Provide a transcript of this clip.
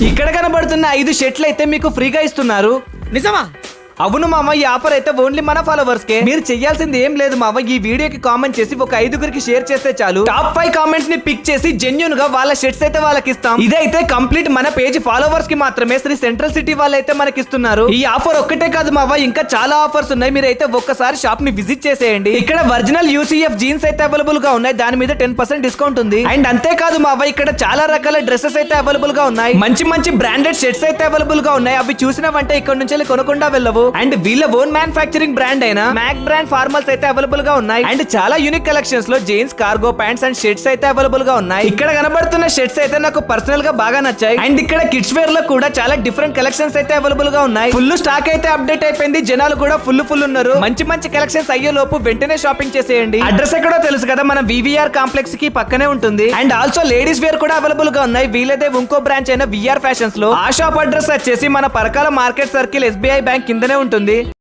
ఇక్కడ కనబడుతున్న 5 షర్ట్లు అయితే మీకు ఫ్రీగా ఇస్తున్నారు. నిజమా? అవును మామ, ఈ ఆఫర్ అయితే ఓన్లీ మన ఫాలోవర్స్ కే. మీరు చెయ్యాల్సింది ఏం లేదు మామ, ఈ వీడియోకి కామెంట్ చేసి ఒక 5గురికి షేర్ చేస్తే చాలు. టాప్ 5 కామెంట్స్ ని పిక్ చేసి జెన్యూన్ గా వాళ్ళ షర్ట్స్ అయితే వాళ్ళకి ఇస్తాం. ఇదైతే కంప్లీట్ మన పేజ్ ఫాలోవర్స్ కి మాత్రమే. శ్రీ సెంట్రల్ సిటీ వాళ్ళైతే మనకి ఇస్తున్నారు. ఈ ఆఫర్ ఒక్కటే కాదు మామ, ఇంకా చాలా ఆఫర్స్ ఉన్నాయి. మీరైతే ఒక్కసారి షాప్ ని విజిట్ చేసేయండి. ఇక్కడ ఒరిజినల్ యూసీఎఫ్ జీన్స్ అయితే అవైలబుల్ గా ఉన్నాయి. దాని మీద 10% డిస్కౌంట్ ఉంది. అండ్ అంతేకాదు మావ, ఇక్కడ చాలా రకాల డ్రెస్సెస్ అయితే అవైలబుల్ గా ఉన్నాయి. మంచి మంచి బ్రాండెడ్ షర్ట్స్ అయితే అవైలబుల్ గా ఉన్నాయి. అవి చూసినావంటే ఇక్కడ నుంచి కొనకుండా వెళ్ళవు. అండ్ వీళ్ళ ఓన్ మ్యానుఫ్యాక్చరింగ్ బ్రాండ్ అయిన మ్యాక్ బ్రాండ్ ఫార్మల్స్ అయితే అవైలబుల్ గా ఉన్నాయి. అండ్ చాలా యూనిక్ కలెక్షన్స్ లో jeans, cargo pants and shirts అయితే అవైలబుల్ గా ఉన్నాయి. ఇక్కడ కనబడుతున్న షర్ట్స్ అయితే నాకు పర్సనల్ గా బాగా నచ్చాయి. అండ్ ఇక్కడ కిడ్స్ వేర్ లో కూడా చాలా డిఫరెంట్ కలెక్షన్స్ అయితే అవైలబుల్ గా ఉన్నాయి. ఫుల్ స్టాక్ అయితే అప్డేట్ అయిపోయింది. జనాలు కూడా ఫుల్ ఉన్నారు. మంచి మంచి కలెక్షన్స్ అయ్యే లోపు వెంటనే షాపింగ్ చేసేయండి. అడ్రస్ ఎక్కడో తెలుసు కదా, మన వివిఆర్ కాంప్లెక్స్ కి పక్కనే ఉంటుంది. అండ్ ఆల్సో లేడీస్ వేర్ కూడా అవైలబుల్ గా ఉన్నాయి. వీళ్ళదే ఇంకో బ్రాంచ్ అయిన విఆర్ ఫ్యాషన్స్ లో. ఆ షాప్ అడ్రస్ వచ్చేసి మన Parakala market circle SBI bank కిందనే ఉంటుంది.